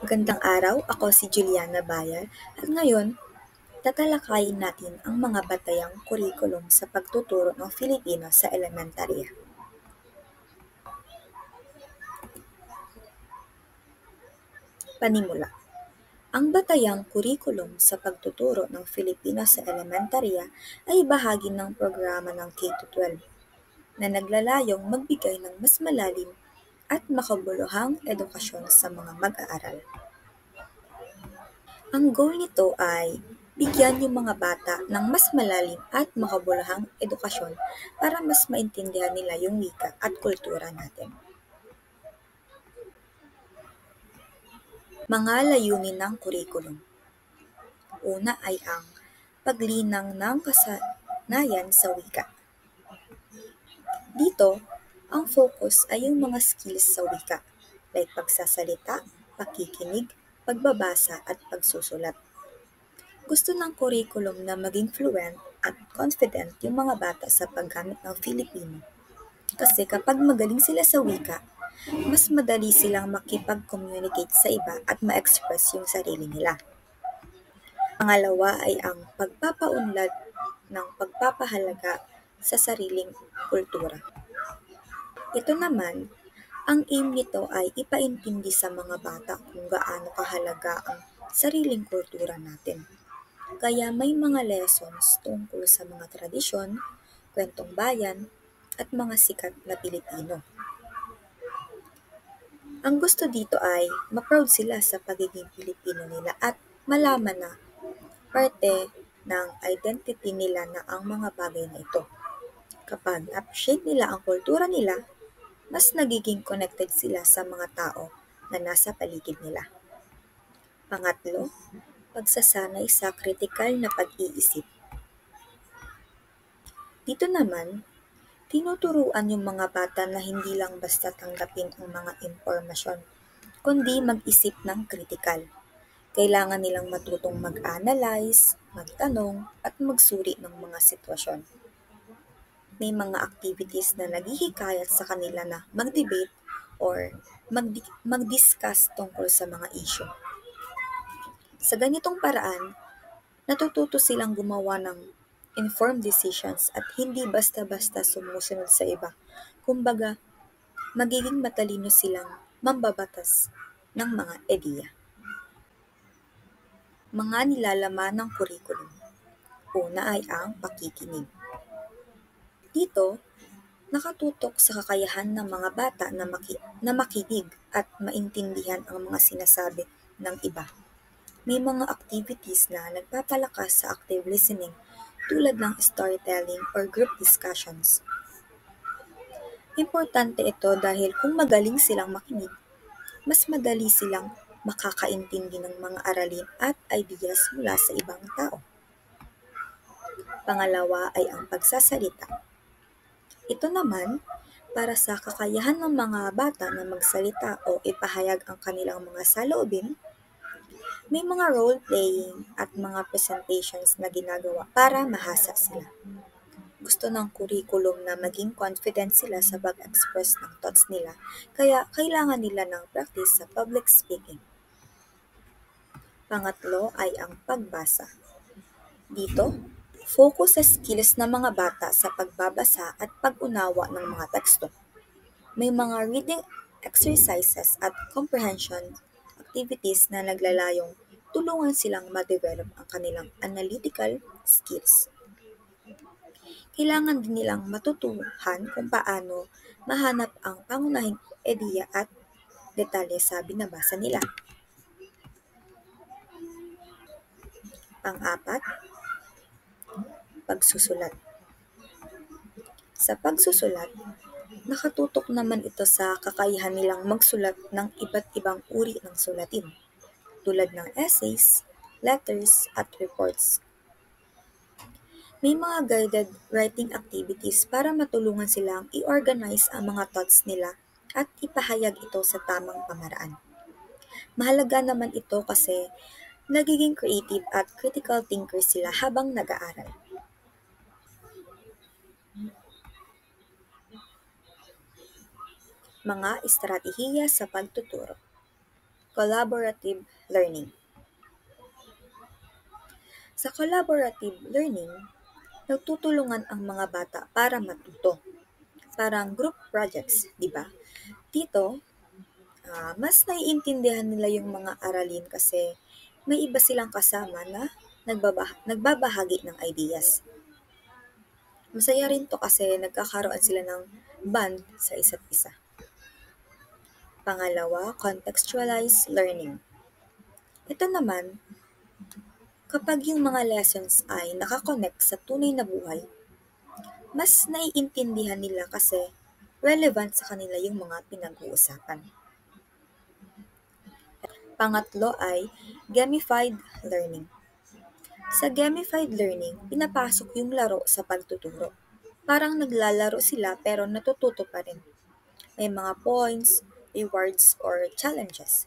Magandang araw, ako si Juliana Bayar at ngayon tatalakayin natin ang mga batayang kurikulum sa pagtuturo ng Filipino sa elementarya. Panimula. Ang batayang kurikulum sa pagtuturo ng Filipino sa elementarya ay bahagi ng programa ng K-12 na naglalayong magbigay ng mas malalim at makabuluhang edukasyon sa mga mag-aaral. Ang goal nito ay bigyan yung mga bata ng mas malalim at makabuluhang edukasyon para mas maintindihan nila yung wika at kultura natin. Mga layunin ng kurikulum. Una ay ang paglinang ng kasanayan sa wika. Dito, ang focus ay yung mga skills sa wika, like pagsasalita, pakikinig, pagbabasa at pagsusulat. Gusto ng curriculum na maging fluent at confident yung mga bata sa paggamit ng Filipino. Kasi kapag magaling sila sa wika, mas madali silang makipag-communicate sa iba at ma-express yung sarili nila. Pangalawa ay ang pagpapaunlad ng pagpapahalaga sa sariling kultura. Ito naman, ang aim nito ay ipaintindi sa mga bata kung gaano kahalaga ang sariling kultura natin. Kaya may mga lessons tungkol sa mga tradisyon, kwentong bayan, at mga sikat na Pilipino. Ang gusto dito ay ma-proud sila sa pagiging Pilipino nila at malaman na parte ng identity nila na ang mga bagay na ito. Kapag appreciate nila ang kultura nila, mas nagiging connected sila sa mga tao na nasa paligid nila. Pangatlo, pagsasanay sa kritikal na pag-iisip. Dito naman, tinuturuan yung mga bata na hindi lang basta tanggapin ang mga impormasyon, kundi mag-isip ng kritikal. Kailangan nilang matutong mag-analyze, magtanong, at magsuri ng mga sitwasyon. May mga activities na naghihikayat sa kanila na mag-debate or mag-discuss tungkol sa mga issue. Sa ganitong paraan, natututo silang gumawa ng informed decisions at hindi basta-basta sumusunod sa iba. Kumbaga, magiging matalino silang mambabatas ng mga ideya. Mga nilalaman ng kurikulum. Una ay ang pakikinig. Dito, nakatutok sa kakayahan ng mga bata na makinig at maintindihan ang mga sinasabi ng iba. May mga activities na nagpapalakas sa active listening tulad ng storytelling or group discussions. Importante ito dahil kung magaling silang makinig, mas madali silang makakaintindi ng mga aralin at ideas mula sa ibang tao. Pangalawa ay ang pagsasalita. Ito naman para sa kakayahan ng mga bata na magsalita o ipahayag ang kanilang mga saloobin. May mga role-playing at mga presentations na ginagawa para mahasa sila. Gusto ng curriculum na maging confident sila sa pag-express ng thoughts nila, kaya kailangan nila ng practice sa public speaking. Pangatlo ay ang pagbasa. Dito, focus sa skills ng mga bata sa pagbabasa at pag-unawa ng mga teksto. May mga reading exercises at comprehension activities na naglalayong tulungan silang ma-develop ang kanilang analytical skills. Kailangan din nilang matutuhan kung paano mahanap ang pangunahing ideya at detalye sa binabasa nila. Pang-apat, pagsusulat. Sa pagsusulat, nakatutok naman ito sa kakayahan nilang magsulat ng iba't ibang uri ng sulatin, tulad ng essays, letters, at reports. May mga guided writing activities para matulungan silang i-organize ang mga thoughts nila at ipahayag ito sa tamang pamaraan. Mahalaga naman ito kasi nagiging creative at critical thinker sila habang nag-aaral. Mga estratehiya sa pagtuturo. Collaborative learning. Sa collaborative learning, nagtutulungan ang mga bata para matuto. Parang group projects, di ba? Dito, mas naiintindihan nila yung mga aralin kasi may iba silang kasama na nagbabahagi ng ideas. Masaya rin to kasi nagkakaroon sila ng bond sa isa't isa. Pangalawa, contextualized learning. Ito naman, kapag yung mga lessons ay nakakonect sa tunay na buhay, mas naiintindihan nila kasi relevant sa kanila yung mga pinag-uusapan. Pangatlo ay gamified learning. Sa gamified learning, pinapasok yung laro sa pagtuturo. Parang naglalaro sila pero natututo pa rin. May mga points, rewards, or challenges.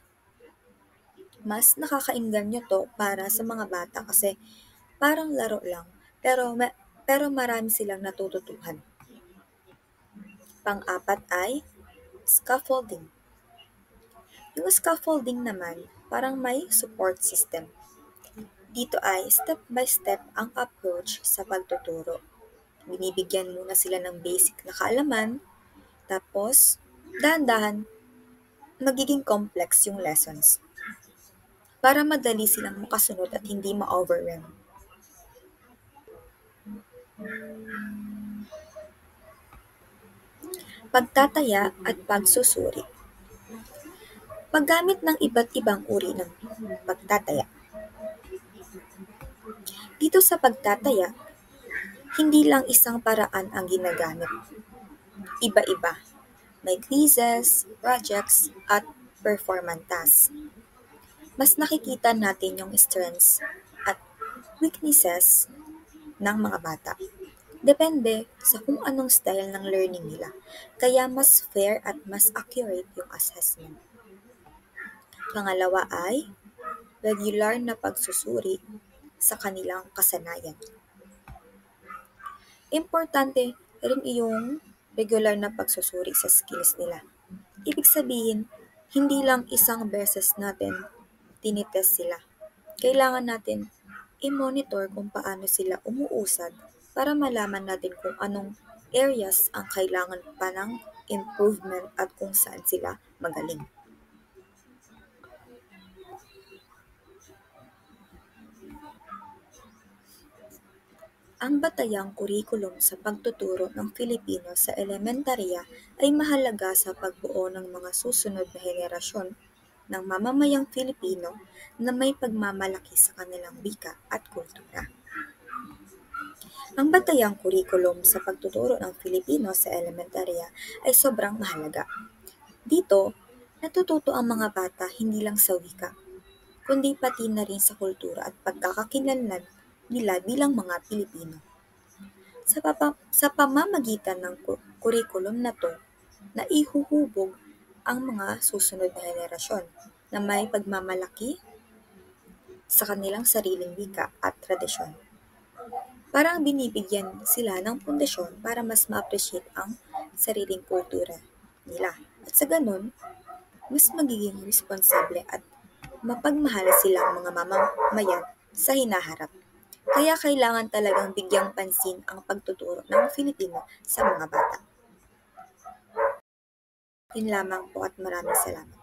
Mas nakakainganyo to para sa mga bata kasi parang laro lang pero marami silang natututuhan. Pang-apat ay scaffolding. Yung scaffolding naman, parang may support system. Dito ay step-by-step ang approach sa pagtuturo. Binibigyan muna sila ng basic na kaalaman, tapos dahan-dahan magiging complex yung lessons para madali silang makasunod at hindi ma-overwhelm. Pagtataya at pagsusuri. Paggamit ng iba't ibang uri ng pagtataya. Dito sa pagtataya, hindi lang isang paraan ang ginagamit. Iba-iba. May quizzes, projects, at performance tasks. Mas nakikita natin yung strengths at weaknesses ng mga bata. Depende sa kung anong style ng learning nila. Kaya mas fair at mas accurate yung assessment. Pangalawa ay regular na pagsusuri sa kanilang kasanayan. Importante rin yung regular na pagsusuri sa skills nila. Ibig sabihin, hindi lang isang beses natin tinitest sila. Kailangan natin i-monitor kung paano sila umuusad para malaman natin kung anong areas ang kailangan pa ng improvement at kung saan sila magaling. Ang batayang kurikulum sa pagtuturo ng Filipino sa elementarya ay mahalaga sa pagbuo ng mga susunod na henerasyon ng mamamayang Filipino na may pagmamalaki sa kanilang wika at kultura. Ang batayang kurikulum sa pagtuturo ng Filipino sa elementarya ay sobrang mahalaga. Dito, natututo ang mga bata hindi lang sa wika, kundi pati na rin sa kultura at pagkakakilanlan nila bilang mga Pilipino. Sa pamamagitan ng kurikulum na to, naihuhubog ang mga susunod na henerasyon na may pagmamalaki sa kanilang sariling wika at tradisyon. Parang binibigyan sila ng pundasyon para mas ma-appreciate ang sariling kultura nila. At sa ganun, mas magiging responsable at mapagmahal silang mga mamamayan sa hinaharap. Kaya kailangan talagang bigyang pansin ang pagtuturo ng Filipino sa mga bata. Yun lamang po at maraming salamat.